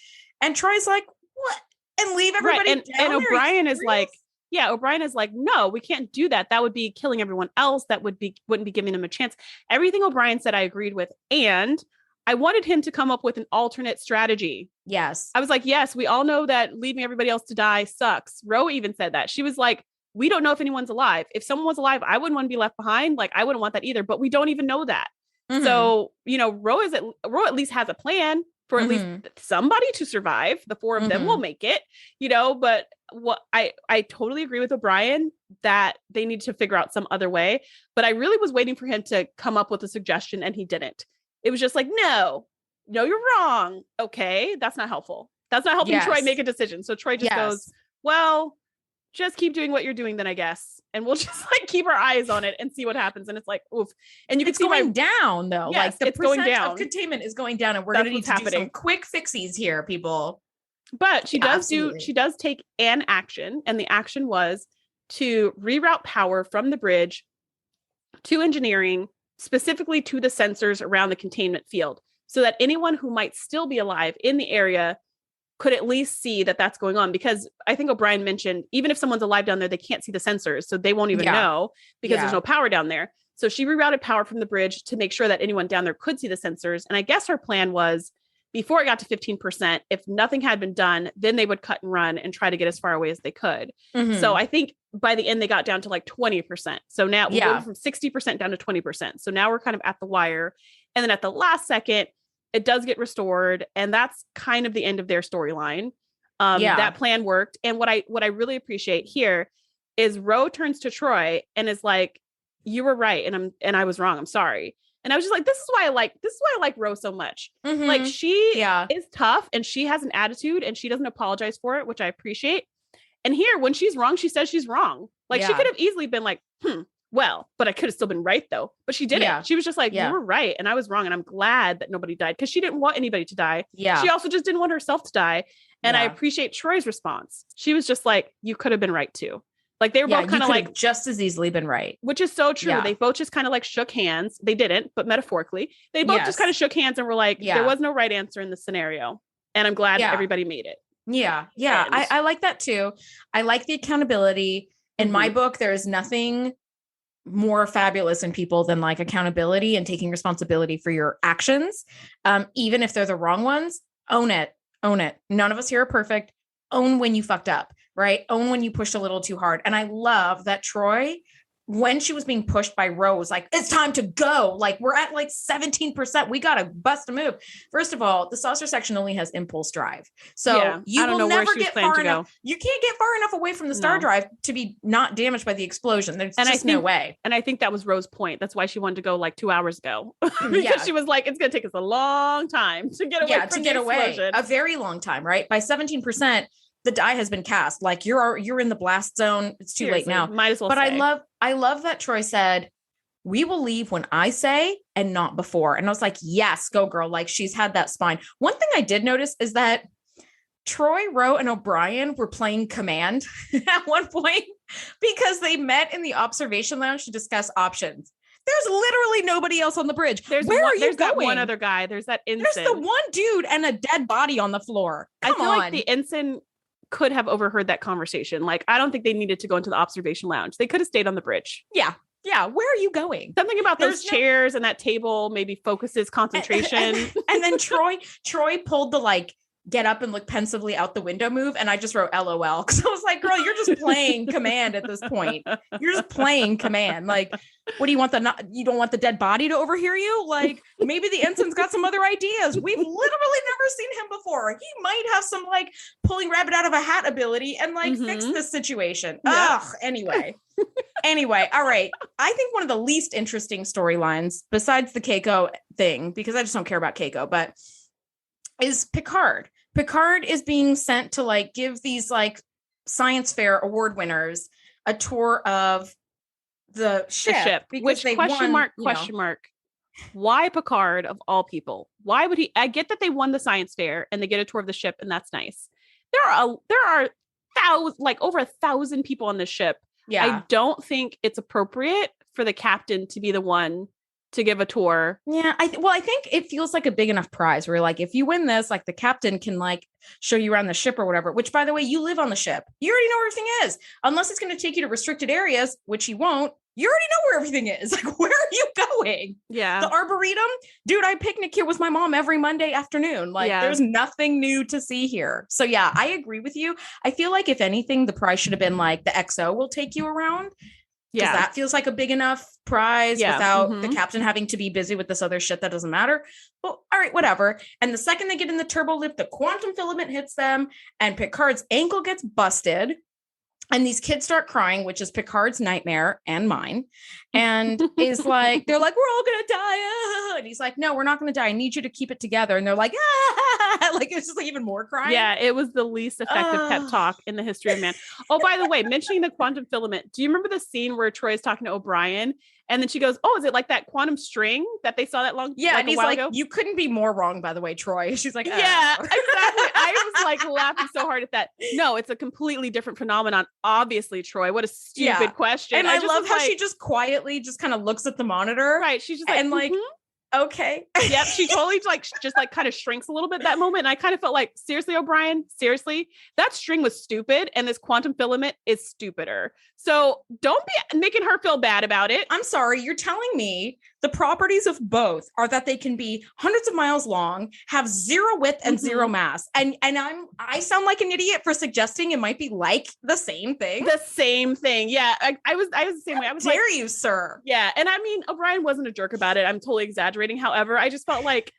And Troy's like, what? And leave everybody down and O'Brien is like, O'Brien is like, no, we can't do that. That would be killing everyone else. That wouldn't be giving them a chance. Everything O'Brien said, I agreed with. And I wanted him to come up with an alternate strategy. Yes. I was like, yes, we all know that leaving everybody else to die sucks. Ro even said that. She was like, we don't know if anyone's alive. If someone was alive, I wouldn't want to be left behind. Like, I wouldn't want that either, but we don't even know that. So, Ro at least has a plan for at least somebody to survive. The four of them will make it, but what I totally agree with O'Brien that they need to figure out some other way, but I really was waiting for him to come up with a suggestion and he didn't. It was just like, no, you're wrong. Okay. That's not helpful. That's not helping Troy make a decision. So Troy just goes, well, just keep doing what you're doing then, I guess. And we'll just like keep our eyes on it and see what happens. And it's like, oof. And you can see going down though. Yes, like the it's going down. Of containment is going down and we're going to need to do some quick fixies here, people. But she does take an action. And the action was to reroute power from the bridge to engineering, specifically to the sensors around the containment field, so that anyone who might still be alive in the area could at least see that that's going on. Because I think O'Brien mentioned, even if someone's alive down there, they can't see the sensors. So they won't even know because there's no power down there. So she rerouted power from the bridge to make sure that anyone down there could see the sensors. And I guess her plan was before it got to 15%, if nothing had been done, then they would cut and run and try to get as far away as they could. So I think by the end, they got down to like 20%. So now we're going from 60% down to 20%. So now we're kind of at the wire. And then at the last second, it does get restored. And that's kind of the end of their storyline. That plan worked. And what I really appreciate here is Ro turns to Troy and is like, you were right. And I was wrong. I'm sorry. And I was just like, this is why I like Ro so much. Like she is tough and she has an attitude and she doesn't apologize for it, which I appreciate. And here, when she's wrong, she says she's wrong. Like she could have easily been like, well, but I could have still been right though. But she didn't. She was just like, you were right. And I was wrong. And I'm glad that nobody died because she didn't want anybody to die. She also just didn't want herself to die. And I appreciate Troy's response. She was just like, you could have been right too. Like they were both kind of like just as easily been right. Which is so true. They both just kind of like shook hands. They didn't, but metaphorically, they both just kind of shook hands and were like, there was no right answer in this scenario. And I'm glad everybody made it. I like that too. I like the accountability. In my book, there is nothing more fabulous in people than like accountability and taking responsibility for your actions. Even if they're the wrong ones, own it. None of us here are perfect. Own when you fucked up, right? Own when you pushed a little too hard. And I love that Troy, when she was being pushed by Rose, like, it's time to go. Like we're at like 17%. We got to bust a move. First of all, the saucer section only has impulse drive. So you will never get far enough. You can't get far enough away from the star drive to be not damaged by the explosion. There's just no way. And I think that was Rose's point. That's why she wanted to go like 2 hours ago. Because she was like, it's going to take us a long time to get away from the explosion. A very long time, right? By 17%, the die has been cast. Like you're in the blast zone. It's too late now. Might as well. But I love that Troy said, we will leave when I say and not before. And I was like, yes, go girl. Like she's had that spine. One thing I did notice is that Troy, Ro, and O'Brien were playing command at one point because they met in the observation lounge to discuss options. There's literally nobody else on the bridge. There's that one other guy. There's that ensign. There's the one dude and a dead body on the floor. Come on. Like the ensign could have overheard that conversation. Like, I don't think they needed to go into the observation lounge. They could have stayed on the bridge. Yeah. Yeah, where are you going? Something about those chairs and that table maybe focuses concentration. And then Troy pulled the like get up and look pensively out the window move, and I just wrote LOL because I was like, girl, you're just playing command at this point. You're just playing command. Like, what do you want you don't want the dead body to overhear you? Like, maybe the ensign's got some other ideas. We've literally never seen him before. He might have some like pulling rabbit out of a hat ability and like fix this situation. Yeah. Ugh. Anyway, all right. I think one of the least interesting storylines besides the Keiko thing, because I just don't care about Keiko, but is Picard. Picard is being sent to like give these like science fair award winners a tour of the ship. Which question mark. Why Picard of all people? Why would he? I get that they won the science fair and they get a tour of the ship, and that's nice. There are over 1,000 people on this ship. Yeah. I don't think it's appropriate for the captain to be the one to give a tour. Yeah. I think it feels like a big enough prize where like, if you win this, like the captain can like show you around the ship or whatever, which by the way, you live on the ship. You already know where everything is, unless it's going to take you to restricted areas, which he won't. You already know where everything is. Like, where are you going? Yeah. The Arboretum, dude, I picnic here with my mom every Monday afternoon. Like there's nothing new to see here. So yeah, I agree with you. I feel like if anything, the prize should have been like the XO will take you around. Yeah, that feels like a big enough prize without the captain having to be busy with this other shit that doesn't matter. Well, all right, whatever. And the second they get in the turbo lift, the quantum filament hits them and Picard's ankle gets busted. And these kids start crying, which is Picard's nightmare and mine. And is like, they're like, we're all going to die. And he's like, no, we're not going to die. I need you to keep it together. And they're like, like, it's just like even more crying. Yeah, it was the least effective pep talk in the history of man. Oh, by the way, mentioning the quantum filament, do you remember the scene where Troy is talking to O'Brien? And then she goes, oh, is it like that quantum string that they saw that long Yeah, like and he's like, ago? You couldn't be more wrong, by the way, Troy. She's like, yeah, exactly. I was like laughing so hard at that. No, it's a completely different phenomenon. Obviously, Troy, what a stupid question. And I love how she just quietly just kind of looks at the monitor. Right. She's just like, and like, okay. Yep. She totally like just like kind of shrinks a little bit that moment. And I kind of felt like, seriously, O'Brien, seriously, that string was stupid. And this quantum filament is stupider. So don't be making her feel bad about it. I'm sorry. You're telling me the properties of both are that they can be hundreds of miles long, have zero width and zero mass. And I sound like an idiot for suggesting it might be like the same thing. The same thing. Yeah. I was the same way. I was dare you, sir. Yeah. And I mean, O'Brien wasn't a jerk about it. I'm totally exaggerating. However, I just felt like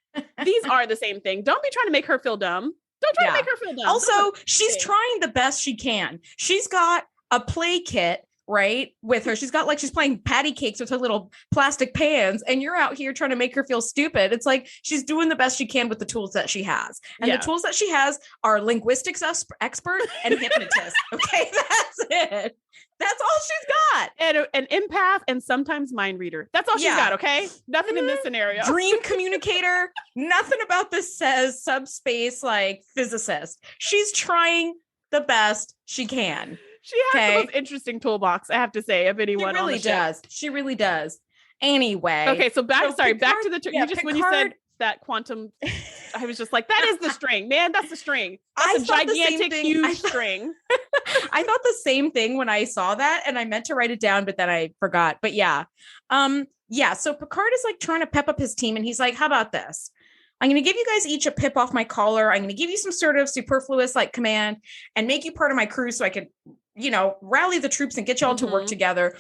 these are the same thing. Don't be trying to make her feel dumb. Don't try to make her feel dumb. Also, she's trying the best she can. She's got a play kit, right, with her. She's playing patty cakes with her little plastic pans, and you're out here trying to make her feel stupid. It's like she's doing the best she can with the tools that she has. And the tools that she has are linguistics expert and hypnotist. Okay, that's it. That's all she's got. And an empath and sometimes mind reader. That's all she's got, okay? Nothing in this scenario. Dream communicator. Nothing about this says subspace like physicist. She's trying the best she can. She has the most interesting toolbox, I have to say, of anyone. She really does. She really does. Anyway. Okay, so back to the Picard, when you said that quantum, I was just like, that is the string, man. That's the string. That's a gigantic, huge string. I thought the same thing when I saw that, and I meant to write it down, but then I forgot. But yeah. So Picard is like trying to pep up his team, and he's like, how about this? I'm going to give you guys each a pip off my collar. I'm going to give you some sort of superfluous like command and make you part of my crew so I could, rally the troops and get you all to work together.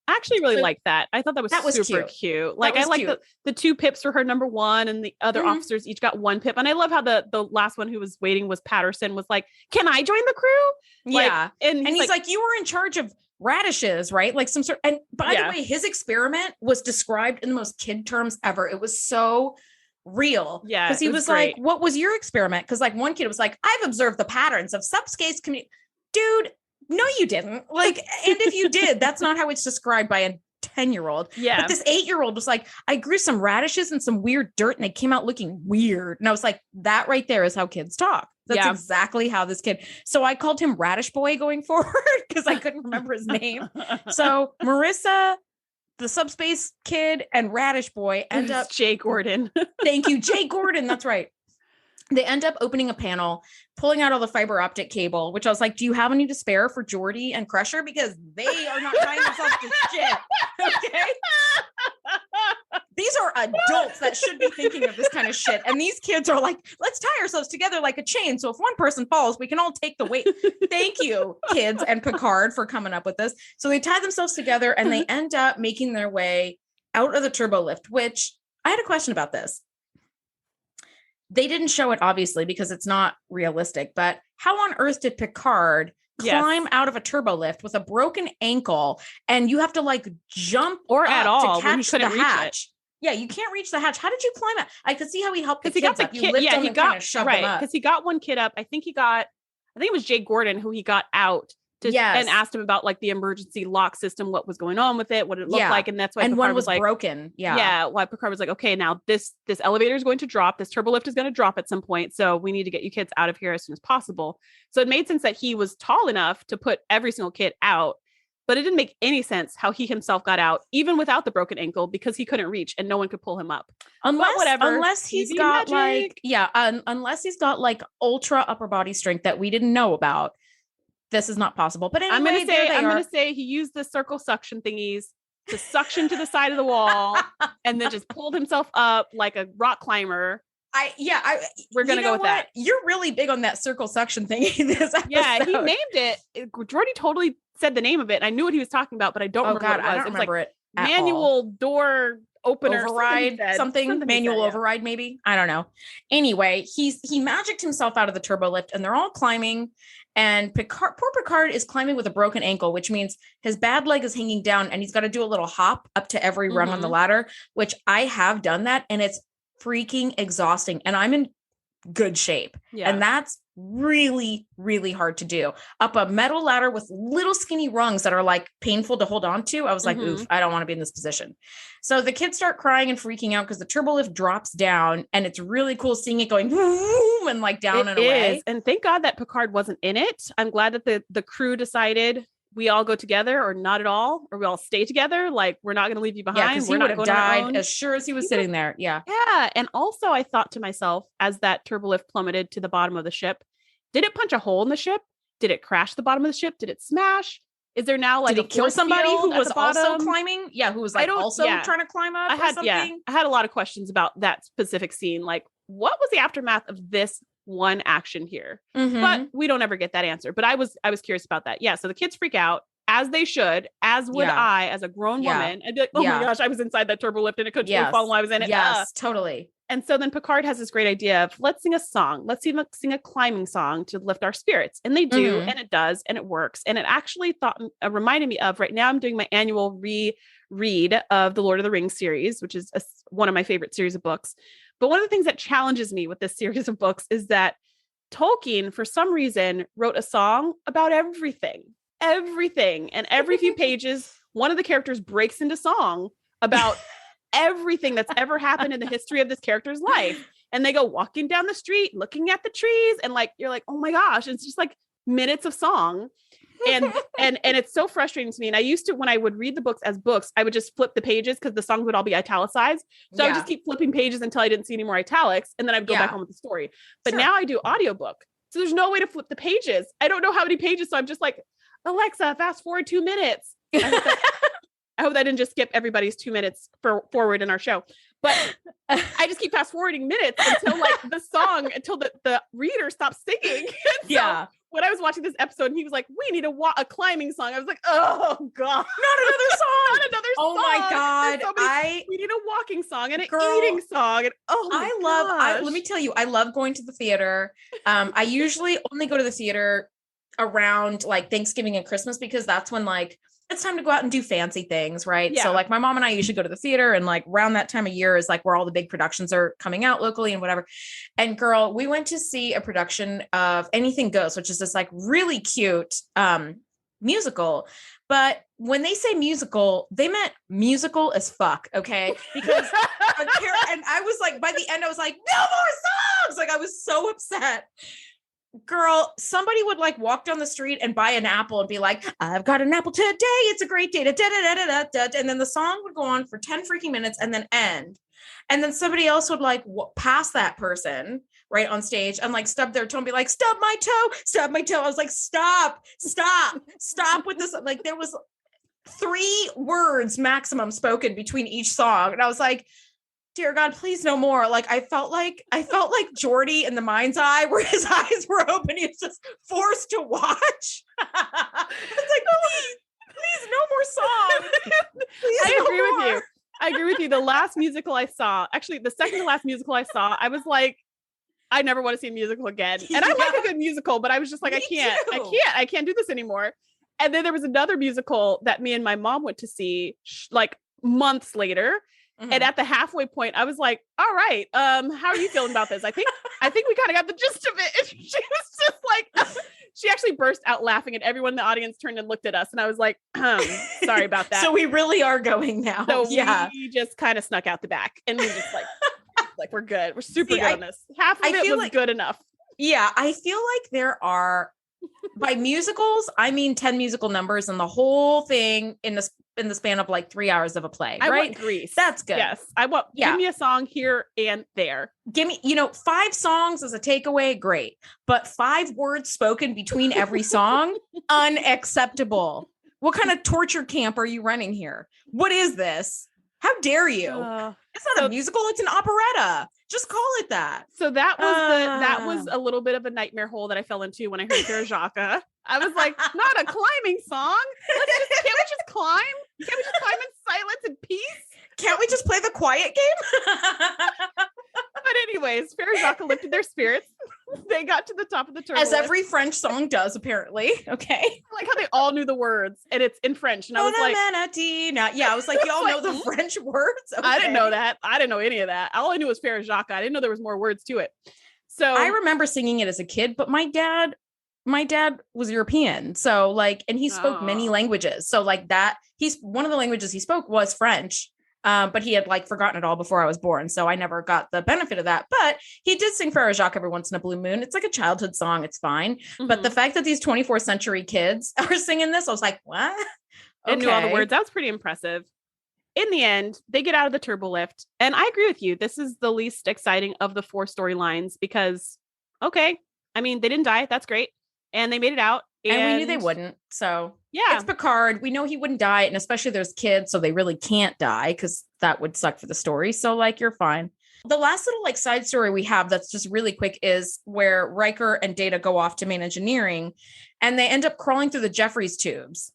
I actually really liked that. I thought that was super cute. Like I like the 2 pips for her number 1, and the other officers each got 1 pip. And I love how the last one who was waiting was Patterson was like, can I join the crew? Yeah. And he's like, you were in charge of radishes, right? Like some sort. And by the way, his experiment was described in the most kid terms ever. It was so real. Yeah. Because he was like, what was your experiment? Because like one kid was like, I've observed the patterns of subspace community. Dude, no, you didn't. Like, and if you did, that's not how it's described by a 10-year-old. Yeah. But this 8-year-old was like, I grew some radishes and some weird dirt and they came out looking weird. And I was like, that right there is how kids talk. That's exactly how this kid. So I called him Radish Boy going forward because I couldn't remember his name. So Marissa, the subspace kid, and Radish Boy end up Jay Gordon. Thank you, Jay Gordon. That's right. They end up opening a panel, pulling out all the fiber optic cable, which I was like, do you have any to spare for Geordi and Crusher? Because they are not trying themselves to shit. Okay. that should be thinking of this kind of shit. And these kids are like, let's tie ourselves together like a chain. So if one person falls, we can all take the weight. Thank you, kids and Picard, for coming up with this. So they tie themselves together and they end up making their way out of the turbo lift, which I had a question about this. They didn't show it, obviously, because it's not realistic, but how on earth did Picard climb out of a turbo lift with a broken ankle, and you have to like jump or at all to catch the hatch? It. Yeah, you can't reach the hatch. How did you climb it? I could see how he helped the kids. He got the like, kid. You lift them he and got kind of shove them up. because he got one kid up. I think it was Jay Gordon who he got out and asked him about like the emergency lock system, what was going on with it, what it looked like, and that's why Picard one was like broken. Why Picard was like, okay, now this elevator is going to drop, this turbo lift is going to drop at some point, so we need to get you kids out of here as soon as possible. So it made sense that he was tall enough to put every single kid out, but it didn't make any sense how he himself got out even without the broken ankle, because he couldn't reach and no one could pull him up. Unless he's got unless he's got like ultra upper body strength that we didn't know about. This is not possible. But anyway, I'm gonna say he used the circle suction thingies to suction to the side of the wall and then just pulled himself up like a rock climber. We're gonna go with that. You're really big on that circle suction thing. This episode. Yeah, he named it. Jordy totally said the name of it. And I knew what he was talking about, but I don't remember what it was. I don't remember like it. Manual door opener, override, something manual override, maybe. I don't know. Anyway, he magicked himself out of the turbo lift, and they're all climbing. And poor Picard is climbing with a broken ankle, which means his bad leg is hanging down, and he's got to do a little hop up to every rung on the ladder, which I have done that, and it's freaking exhausting. And I'm in good shape, and that's really, really hard to do up a metal ladder with little skinny rungs that are like painful to hold on to. I was like, oof, I don't want to be in this position. So the kids start crying and freaking out because the turbo lift drops down, and it's really cool seeing it going boom and like down and away. And thank God that Picard wasn't in it. I'm glad that the crew decided we all go together or not at all, or we all stay together. Like, we're not going to leave you behind. Yeah, because he would have died as sure as he was sitting there. Yeah. Yeah. And also I thought to myself, as that turbo lift plummeted to the bottom of the ship, did it punch a hole in the ship? Did it crash the bottom of the ship? Did it smash? Is there now like did it kill somebody who was also climbing? Yeah, who was like also trying to climb up or something? Yeah, I had a lot of questions about that specific scene. Like, what was the aftermath of this one action here? But we don't ever get that answer. But I was curious about that. Yeah, so the kids freak out, as they should, as would I, as a grown woman. I'd be like, oh my gosh, I was inside that turbo lift and it couldn't fall while I was in it. Yes, totally. And so then Picard has this great idea of, let's sing a song. Let's sing a climbing song to lift our spirits. And they do, and it does, and it works. And it actually reminded me of, right now I'm doing my annual reread of the Lord of the Rings series, which is one of my favorite series of books. But one of the things that challenges me with this series of books is that Tolkien, for some reason, wrote a song about everything. And every few pages, one of the characters breaks into song about everything that's ever happened in the history of this character's life. And they go walking down the street, looking at the trees, and like, you're like, oh my gosh, it's just like minutes of song. And it's so frustrating to me. And I used to, when I would read the books as books, I would just flip the pages because the songs would all be italicized. So I would just keep flipping pages until I didn't see any more italics. And then I'd go back on with the story. But now I do audiobook. So there's no way to flip the pages. I don't know how many pages. So I'm just like, Alexa, fast forward 2 minutes. I hope that didn't just skip everybody's 2 minutes forward in our show. But I just keep fast forwarding minutes until like the song, until the reader stops singing. So when I was watching this episode and he was like, we need a climbing song, I was like, oh God, not another song. Not another song. Oh my God. We need a walking song and an eating song. And let me tell you, I love going to the theater. I usually only go to the theater around like Thanksgiving and Christmas, because that's when like it's time to go out and do fancy things, right? So like my mom and I usually go to the theater, and like around that time of year is like where all the big productions are coming out locally and whatever. And girl, we went to see a production of Anything Goes, which is this like really cute musical. But when they say musical, they meant musical as fuck, okay? Because and I was like, by the end, I was like, no more songs! Like I was so upset. Girl, somebody would like walk down the street and buy an apple and be like, I've got an apple today. It's a great day. And then the song would go on for 10 freaking minutes and then end. And then somebody else would like pass that person right on stage and like stub their toe and be like, stub my toe. I was like, stop with this. Like there was 3 words maximum spoken between each song. And I was like, dear God, please no more. Like I felt like Jordy in The Mind's Eye, where his eyes were open. He was just forced to watch. It's like, please, no more songs. I agree with you. The last musical I saw, actually the second to last musical I saw, I was like, I never want to see a musical again. And I like a good musical, but I was just like, I can't do this anymore. And then there was another musical that me and my mom went to see like months later. Mm-hmm. And at the halfway point, I was like, all right, how are you feeling about this? I think we kind of got the gist of it. And she was just like, she actually burst out laughing and everyone in the audience turned and looked at us. And I was like, sorry about that. So we really are going now. So we just kind of snuck out the back and we just like, we're good. We're super good on this. Half of it was good enough. Yeah. I feel like there are, by musicals, I mean 10 musical numbers and the whole thing in the span of like 3 hours of a play, right? I want Grease. That's good. Yes. Give me a song here and there. Give me, 5 songs as a takeaway, great. But 5 words spoken between every song, unacceptable. What kind of torture camp are you running here? What is this? How dare you? It's not a musical, it's an operetta. Just call it that. So that was a little bit of a nightmare hole that I fell into when I heard Sarah Jacques. I was like, not a climbing song. Can't we just climb? Can't we just climb in silence and peace? Can't we just play the quiet game? But anyways, Sarah Jacques lifted their spirits. They got to the top of the turtle. As every French song does, apparently. Okay. I like how they all knew the words and it's in French. And I was like, I was like, y'all know the French words? Okay. I didn't know that. I didn't know any of that. All I knew was Sarah Jacques. I didn't know there was more words to it. So I remember singing it as a kid, but my dad was European. So like, and he spoke many languages. So like that, one of the languages he spoke was French. But he had like forgotten it all before I was born. So I never got the benefit of that, but he did sing Frere Jacques every once in a blue moon. It's like a childhood song. It's fine. Mm-hmm. But the fact that these 24th century kids are singing this, I was like, what? Okay. And knew all the words. That was pretty impressive. In the end, they get out of the turbo lift. And I agree with you. This is the least exciting of the 4 storylines because, okay, I mean, they didn't die. That's great. And they made it out. And we knew they wouldn't. So yeah, it's Picard. We know he wouldn't die. And especially there's kids. So they really can't die because that would suck for the story. So like, you're fine. The last little like side story we have that's just really quick is where Riker and Data go off to main engineering and they end up crawling through the Jeffries tubes.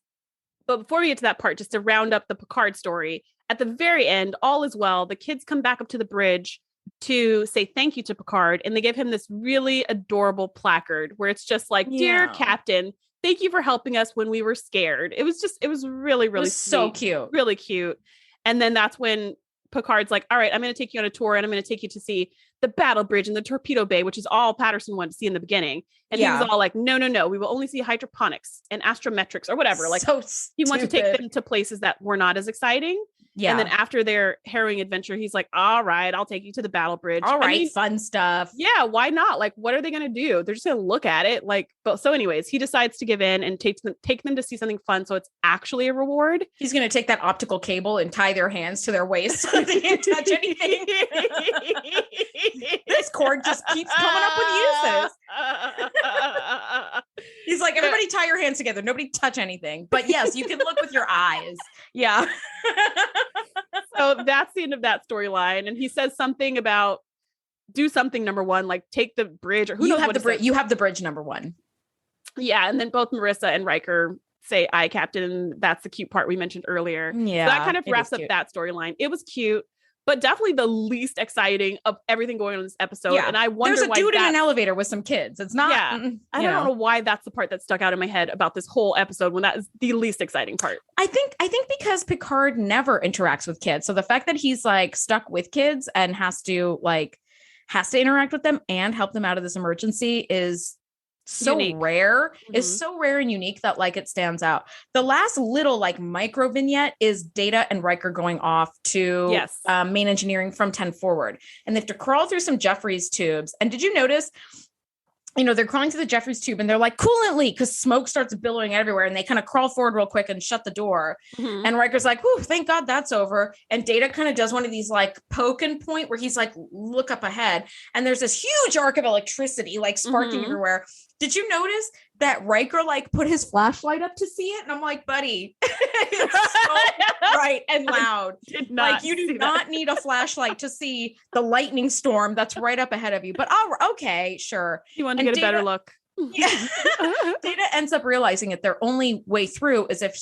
But before we get to that part, just to round up the Picard story, at the very end, all is well. The kids come back up to the bridge to say thank you to Picard. And they give him this really adorable placard where it's just like, dear Captain, thank you for helping us when we were scared. It was really, really sweet, so cute. Really cute. And then that's when Picard's like, all right, I'm going to take you on a tour and I'm going to take you to see the battle bridge and the torpedo bay, which is all Patterson wanted to see in the beginning. And he was all like, no, we will only see hydroponics and astrometrics or whatever. Like so he wanted to take them to places that were not as exciting. Yeah. And then after their harrowing adventure, he's like, all right, I'll take you to the battle bridge. All right, fun stuff. Yeah, why not? Like, what are they going to do? They're just going to look at it. Like, but so anyways, he decides to give in and take them to see something fun. So it's actually a reward. He's going to take that optical cable and tie their hands to their waist so they can't touch anything. This cord just keeps coming up with uses. He's like, everybody tie your hands together. Nobody touch anything. But yes, you can look with your eyes. Yeah. So that's the end of that storyline. And he says something about do something number 1, like take the bridge or who knows what the bridge. You have the bridge number 1. Yeah. And then both Marissa and Riker say, "I, Captain." That's the cute part we mentioned earlier. Yeah. So that kind of wraps up that storyline. It was cute, but definitely the least exciting of everything going on in this episode. Yeah. And I wonder there's a dude in an elevator with some kids. It's not. Yeah. I don't know why that's the part that stuck out in my head about this whole episode when that is the least exciting part. I think because Picard never interacts with kids. So the fact that he's like stuck with kids and has to interact with them and help them out of this emergency is so rare, is so rare and unique that like it stands out. The last little like micro vignette is Data and Riker going off to main engineering from 10 forward. And they have to crawl through some Jeffries tubes. And did you notice, they're crawling through the Jeffries tube and they're like coolant leak because smoke starts billowing everywhere. And they kind of crawl forward real quick and shut the door. Mm-hmm. And Riker's like, whew, thank God that's over. And Data kind of does one of these like poke and point where he's like, look up ahead. And there's this huge arc of electricity like sparking everywhere. Did you notice that Riker like put his flashlight up to see it. And I'm like, buddy, it's so bright and loud. Like you do not need a flashlight to see the lightning storm that's right up ahead of you. But okay, sure. You want to get a better look. Yeah. Data ends up realizing that their only way through is if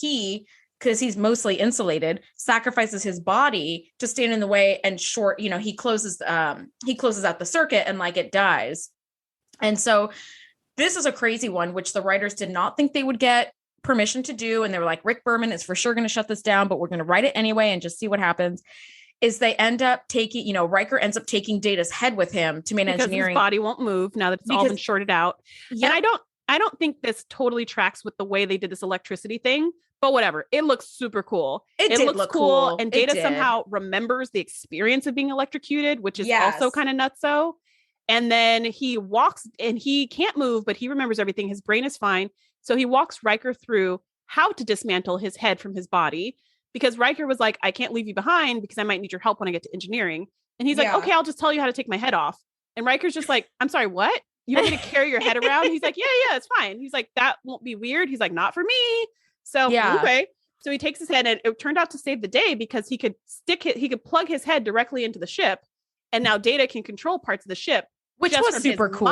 because he's mostly insulated, sacrifices his body to stand in the way and he closes out the circuit and like it dies. And so this is a crazy one, which the writers did not think they would get permission to do. And they were like, Rick Berman is for sure going to shut this down, but we're going to write it anyway and just see what happens. Is they end up taking, Riker ends up taking Data's head with him to main engineering. His body won't move now that it's all been shorted out. Yep. And I don't think this totally tracks with the way they did this electricity thing, but whatever. It looks super cool. It looks look cool. And Data somehow remembers the experience of being electrocuted, which is also kind of nutso. And then he walks and he can't move, but he remembers everything. His brain is fine. So he walks Riker through how to dismantle his head from his body. Because Riker was like, I can't leave you behind because I might need your help when I get to engineering. And he's like, okay, I'll just tell you how to take my head off. And Riker's just like, I'm sorry, what? You want me to carry your head around? He's like, yeah, it's fine. He's like, that won't be weird. He's like, not for me. So, okay. So he takes his head and it turned out to save the day because he could plug his head directly into the ship. And now Data can control parts of the ship. Which was super cool.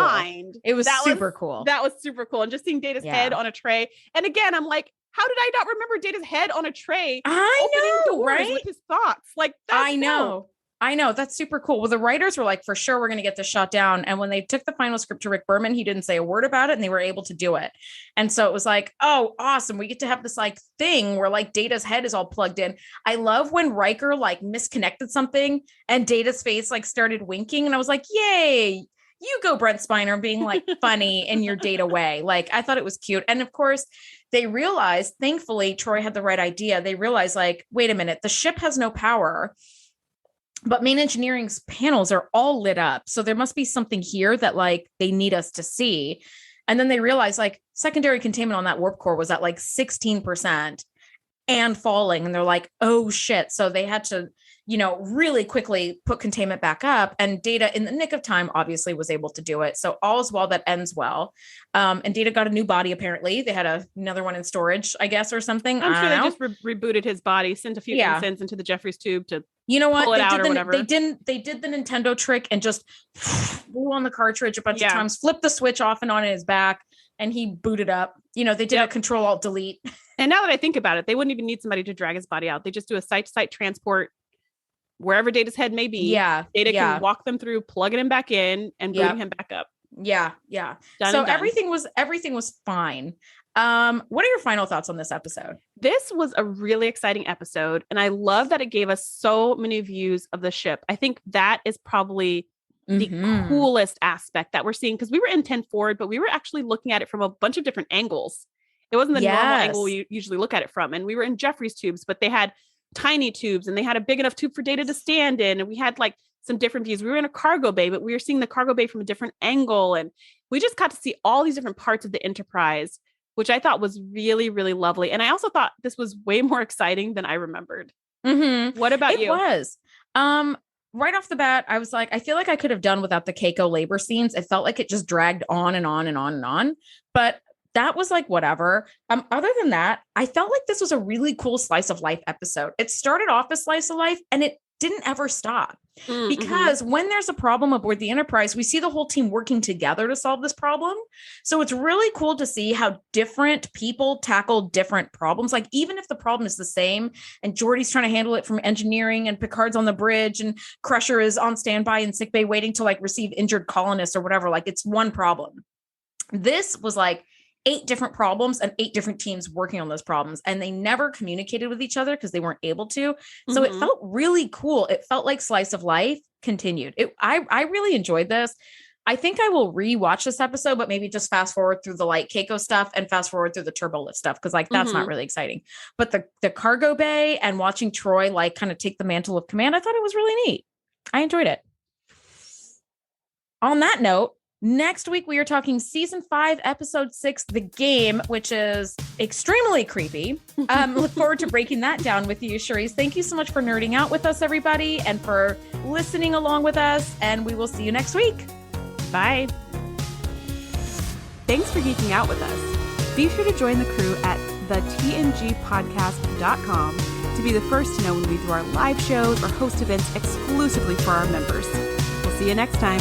It was super cool. That was super cool. And just seeing Data's head on a tray. And again, I'm like, how did I not remember Data's head on a tray? I know, right? With his thoughts. Like, I know. That's super cool. Well, the writers were like, for sure, we're going to get this shot down. And when they took the final script to Rick Berman, he didn't say a word about it and they were able to do it. And so it was like, oh, awesome. We get to have this like thing where like Data's head is all plugged in. I love when Riker like misconnected something and Data's face like started winking. And I was like, yay. You go, Brent Spiner, being like funny in your Data way. Like, I thought it was cute. And of course, they realized, thankfully, Troy had the right idea. They realized, like, wait a minute, the ship has no power, but main engineering's panels are all lit up. So there must be something here that, like, they need us to see. And then they realized, like, secondary containment on that warp core was at, like, 16% and falling. And they're like, oh, shit. So they had to really quickly put containment back up, and Data in the nick of time obviously was able to do it. So all's well that ends well. And Data got a new body. Apparently they had another one in storage, I guess, or something. I'm sure they just rebooted his body, sent a few incense into the Jeffries tube to pull it out or whatever. They did the Nintendo trick and just blew on the cartridge a bunch of times, flipped the switch off and on in his back, and he booted up. They did a Control Alt Delete. And now that I think about it, they wouldn't even need somebody to drag his body out. They just do a site-to-site transport wherever Data's head may be. Data can walk them through, plug it in back in, and bring him back up. So everything was fine. What are your final thoughts on this episode? This was a really exciting episode, and I love that it gave us so many views of the ship. I think that is probably the coolest aspect that we're seeing, because we were in 10 forward, but we were actually looking at it from a bunch of different angles. It wasn't the normal angle we usually look at it from. And we were in Jeffries tubes, but they had tiny tubes and they had a big enough tube for Data to stand in. And we had like some different views. We were in a cargo bay, but we were seeing the cargo bay from a different angle. And we just got to see all these different parts of the Enterprise, which I thought was really, really lovely. And I also thought this was way more exciting than I remembered. What about you? It was. Right off the bat, I was like, I feel like I could have done without the Keiko labor scenes. It felt like it just dragged on and on and on and on. But that was like, whatever. Other than that, I felt like this was a really cool slice of life episode. It started off as slice of life and it didn't ever stop. Because when there's a problem aboard the Enterprise, we see the whole team working together to solve this problem. So it's really cool to see how different people tackle different problems. Like, even if the problem is the same and Geordi's trying to handle it from engineering and Picard's on the bridge and Crusher is on standby in sickbay waiting to like receive injured colonists or whatever, like it's one problem. This was like 8 different problems and 8 different teams working on those problems. And they never communicated with each other because they weren't able to. So it felt really cool. It felt like slice of life continued. I really enjoyed this. I think I will rewatch this episode, but maybe just fast forward through the like Keiko stuff and fast forward through the turbo lift stuff. Cause like, that's not really exciting, but the cargo bay and watching Troy, like kind of take the mantle of command, I thought it was really neat. I enjoyed it. On that note, next week, we are talking season 5, episode 6, The Game, which is extremely creepy. Look forward to breaking that down with you, Shereese. Thank you so much for nerding out with us, everybody, and for listening along with us. And we will see you next week. Bye. Thanks for geeking out with us. Be sure to join the crew at thetngpodcast.com to be the first to know when we do our live shows or host events exclusively for our members. We'll see you next time.